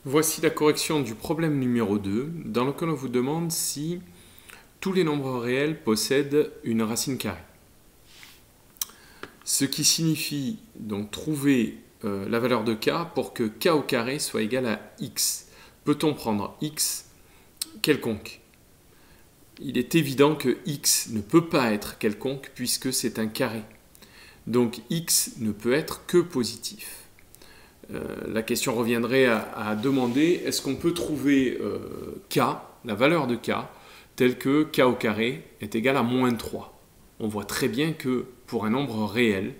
Voici la correction du problème numéro 2, dans lequel on vous demande si tous les nombres réels possèdent une racine carrée. Ce qui signifie donc trouver la valeur de k pour que k au carré soit égal à x. Peut-on prendre x quelconque? Il est évident que x ne peut pas être quelconque puisque c'est un carré. Donc x ne peut être que positif. La question reviendrait à demander est-ce qu'on peut trouver k, la valeur de k, telle que k au carré est égal à moins 3. On voit très bien que pour un nombre réel,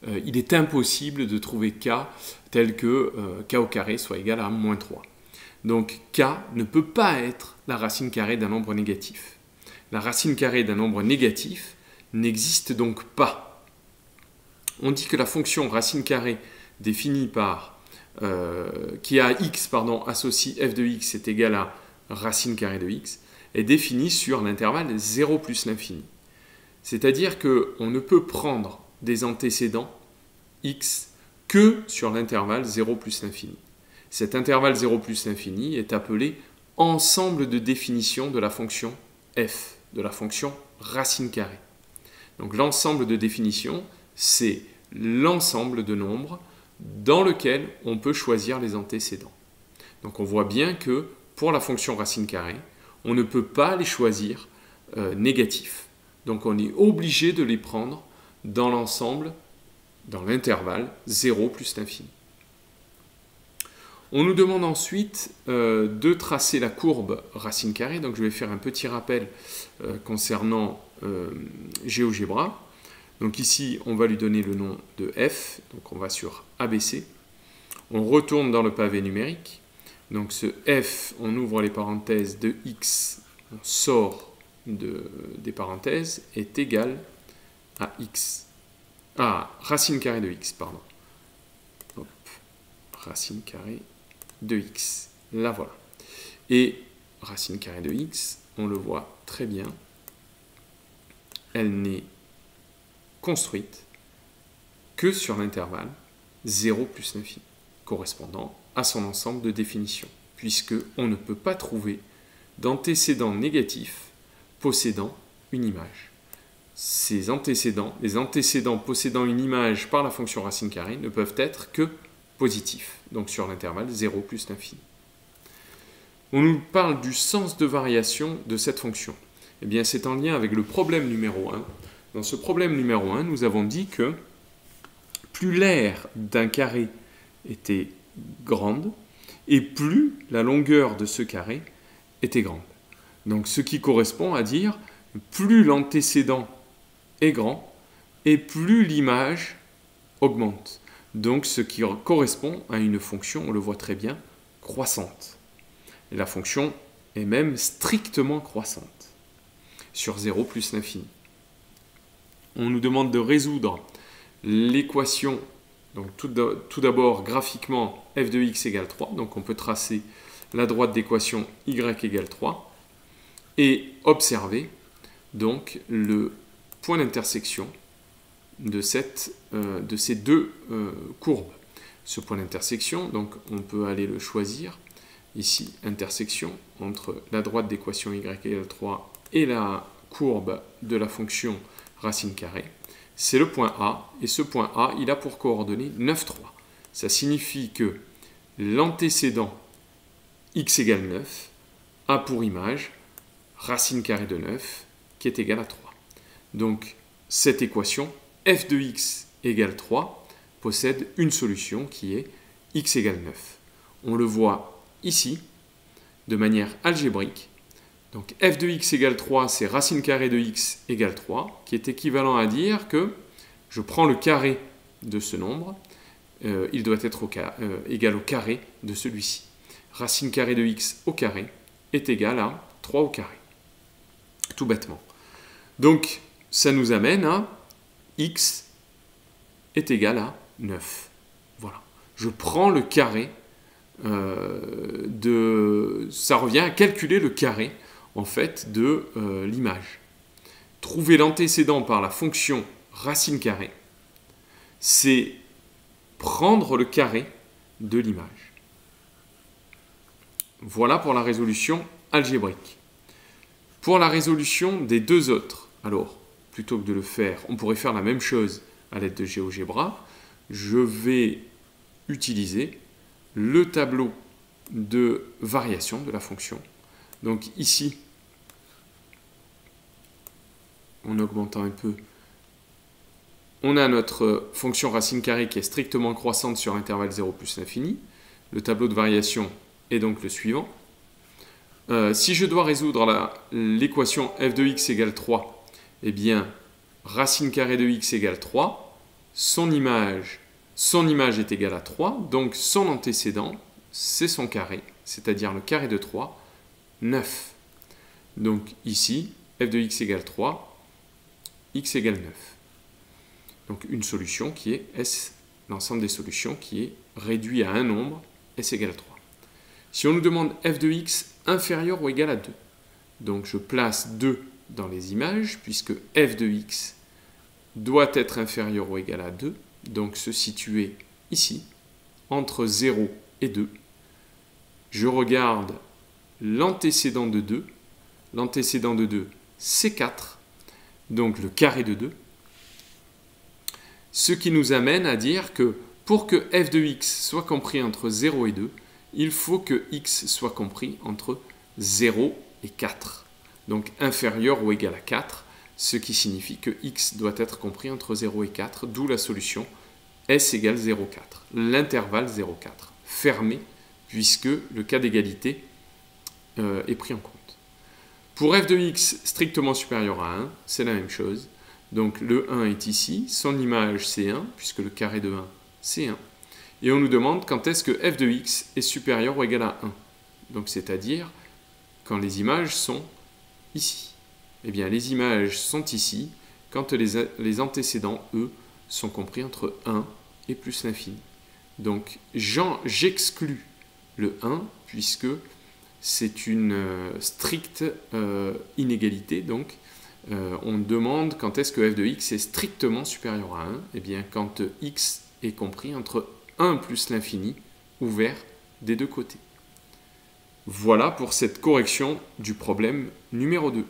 il est impossible de trouver k tel que k au carré soit égal à moins 3. Donc k ne peut pas être la racine carrée d'un nombre négatif. La racine carrée d'un nombre négatif n'existe donc pas. On dit que la fonction racine carrée définie par qui a x associe f de x est égal à racine carrée de x est définie sur l'intervalle 0 plus l'infini. C'est-à-dire qu'on ne peut prendre des antécédents x que sur l'intervalle 0 plus l'infini. Cet intervalle 0 plus l'infini est appelé ensemble de définition de la fonction f, de la fonction racine carrée. Donc l'ensemble de définition, c'est l'ensemble de nombres dans lequel on peut choisir les antécédents. Donc on voit bien que pour la fonction racine carrée, on ne peut pas les choisir négatifs. Donc on est obligé de les prendre dans l'ensemble, dans l'intervalle 0 plus l'infini. On nous demande ensuite de tracer la courbe racine carrée. Donc je vais faire un petit rappel concernant GeoGebra. Donc ici, on va lui donner le nom de f, donc on va sur ABC. On retourne dans le pavé numérique. Donc ce f, on ouvre les parenthèses de x, on sort des parenthèses, est égal à x. Ah, racine carrée de x, pardon. Hop, racine carrée de x. Là, voilà. Et racine carrée de x, on le voit très bien, elle n'est construite que sur l'intervalle 0 plus l'infini, correspondant à son ensemble de définitions, puisqu'on ne peut pas trouver d'antécédents négatifs possédant une image. Ces antécédents, les antécédents possédant une image par la fonction racine carrée, ne peuvent être que positifs, donc sur l'intervalle 0 plus l'infini. On nous parle du sens de variation de cette fonction. Eh bien, c'est en lien avec le problème numéro 1. Dans ce problème numéro 1, nous avons dit que plus l'aire d'un carré était grande, et plus la longueur de ce carré était grande. Donc ce qui correspond à dire plus l'antécédent est grand, et plus l'image augmente. Donc ce qui correspond à une fonction, on le voit très bien, croissante. Et la fonction est même strictement croissante, sur 0 plus l'infini. On nous demande de résoudre l'équation, donc tout d'abord graphiquement f de x égale 3, donc on peut tracer la droite d'équation y égale 3, et observer donc le point d'intersection de ces deux courbes. Ce point d'intersection, donc on peut aller le choisir, ici, intersection entre la droite d'équation y égale 3 et la courbe de la fonction racine carrée, c'est le point A, et ce point A, il a pour coordonnées 9, 3. Ça signifie que l'antécédent x égale 9 a pour image racine carrée de 9 qui est égale à 3. Donc cette équation, f de x égale 3, possède une solution qui est x égale 9. On le voit ici, de manière algébrique. Donc f de x égale 3, c'est racine carrée de x égale 3, qui est équivalent à dire que je prends le carré de ce nombre, il doit être égal au carré de celui-ci. Racine carrée de x au carré est égal à 3 au carré, tout bêtement. Donc ça nous amène à x est égal à 9. Voilà. Je prends le carré ça revient à calculer le carré en fait de l'image. Trouver l'antécédent par la fonction racine carrée, c'est prendre le carré de l'image. Voilà pour la résolution algébrique. Pour la résolution des deux autres, alors, plutôt que de le faire, on pourrait faire la même chose à l'aide de GeoGebra. Je vais utiliser le tableau de variation de la fonction. Donc ici, en augmentant un peu, on a notre fonction racine carrée qui est strictement croissante sur intervalle 0 plus l'infini. Le tableau de variation est donc le suivant. Si je dois résoudre l'équation f de x égale 3, eh bien, racine carrée de x égale 3, son image est égale à 3, donc son antécédent, c'est son carré, c'est-à-dire le carré de 3, 9. Donc ici, f de x égale 3, x égale 9. Donc une solution qui est S, l'ensemble des solutions qui est réduit à un nombre, S égale 3. Si on nous demande f de x inférieur ou égal à 2, donc je place 2 dans les images, puisque f de x doit être inférieur ou égal à 2, donc se situer ici, entre 0 et 2. Je regarde l'antécédent de 2. L'antécédent de 2, c'est 4, donc le carré de 2. Ce qui nous amène à dire que pour que f de x soit compris entre 0 et 2, il faut que x soit compris entre 0 et 4. Donc inférieur ou égal à 4, ce qui signifie que x doit être compris entre 0 et 4, d'où la solution S égale 0,4. L'intervalle 0,4, fermé, puisque le cas d'égalité est pris en compte. Pour f de x strictement supérieur à 1, c'est la même chose. Donc le 1 est ici, son image c'est 1, puisque le carré de 1 c'est 1. Et on nous demande quand est-ce que f de x est supérieur ou égal à 1. Donc c'est-à-dire quand les images sont ici. Eh bien les images sont ici quand les antécédents, eux, sont compris entre 1 et plus l'infini. Donc j'exclus le 1 puisque c'est une stricte inégalité. Donc on demande quand est-ce que f de x est strictement supérieur à 1. Eh bien quand x est compris entre 1 plus l'infini ouvert des deux côtés. Voilà pour cette correction du problème numéro 2.